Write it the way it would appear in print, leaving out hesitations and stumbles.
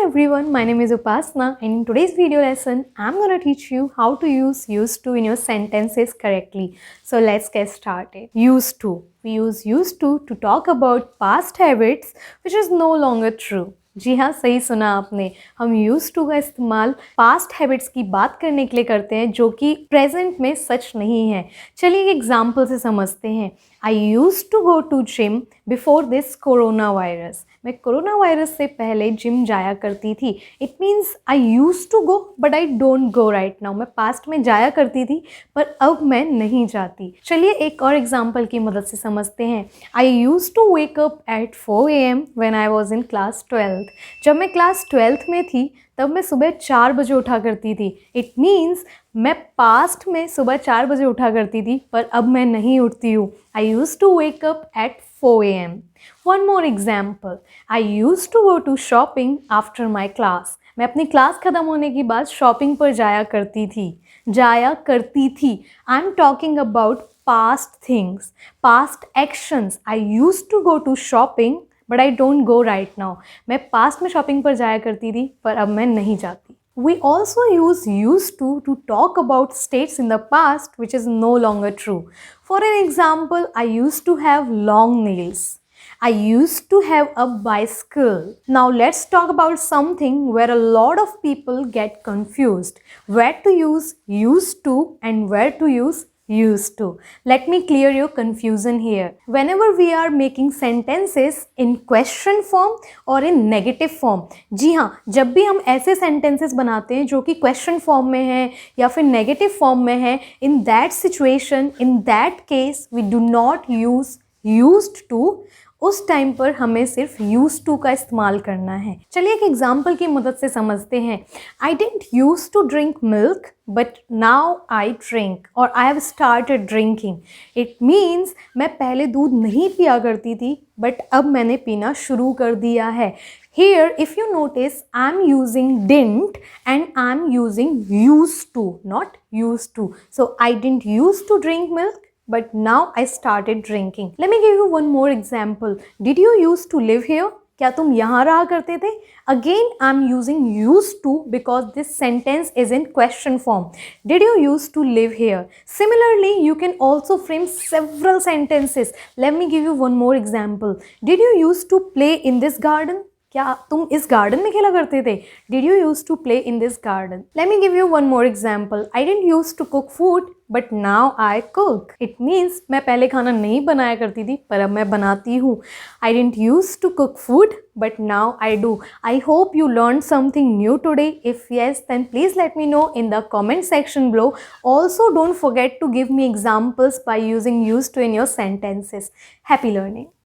everyone, my name is Upasana and in today's video lesson, I'm going to teach you how to use used to in your sentences correctly. So let's get started. Used to. We use used to talk about past habits which is no longer true. जी हाँ, सही सुना आपने. हम use to का इस्तेमाल past habits की बात करने के लिए करते हैं जो कि प्रेजेंट में सच नहीं है. चलिए एक एग्जाम्पल से समझते हैं. I use to go to gym before this coronavirus. मैं कोरोना वायरस से पहले जिम जाया करती थी. It means I use to go but I don't go right now. मैं पास्ट में जाया करती थी पर अब मैं नहीं जाती. चलिए एक और एग्जाम्पल की मदद से समझते हैं. I use to wake up at 4 AM when I was in class 12th. जब मैं क्लास 12th में थी तब मैं सुबह 4 बजे उठा करती थी. इट मीन्स मैं पास्ट में सुबह 4 बजे उठा करती थी पर अब मैं नहीं उठती हूँ. I use to wake up at 4 AM. One more example. I used to go to shopping after my class. मैं अपनी क्लास ख़त्म होने के बाद शॉपिंग पर जाया करती थी. I'm talking about past things, past actions. I used to go to shopping but I don't go right now. मैं पास्ट में शॉपिंग पर जाया करती थी पर अब मैं नहीं जाती. We also use used to talk about states in the past which is no longer true. For an example, I used to have long nails. I used to have a bicycle. Now let's talk about something where a lot of people get confused. Where to use used to and where to use used to. Let me clear your confusion here. Whenever we are making sentences in question form or in negative form, जी हाँ, जब भी हम ऐसे sentences बनाते हैं जो कि question form में है या फिर negative form में है, in that situation, in that case, we do not use used to. उस टाइम पर हमें सिर्फ यूज टू का इस्तेमाल करना है. चलिए एक एग्जाम्पल की मदद से समझते हैं. I didn't use to drink milk but now I drink और I have started drinking. It means मैं पहले दूध नहीं पिया करती थी बट अब मैंने पीना शुरू कर दिया है. Here, if you notice, I'm using didn't and I'm using used to, not used to. So I didn't used to drink milk, but now I started drinking. Let me give you one more example. Did you used to live here? क्या तुम यहाँ रहा करते थे? Again, I'm using used to because this sentence is in question form. Did you used to live here? Similarly, you can also frame several sentences. Let me give you one more example. Did you used to play in this garden? क्या तुम इस garden में खेला करते थे? Did you used to play in this garden? Let me give you one more example. I didn't used to cook food, but now I cook. It means मैं पहले खाना नहीं बनाया करती थी पर अब मैं बनाती हूँ. I didn't used to cook food, but now I do. I hope you learned something new today. If yes, then please let me know in the comment section below. Also, don't forget to give me examples by using used to in your sentences. Happy learning.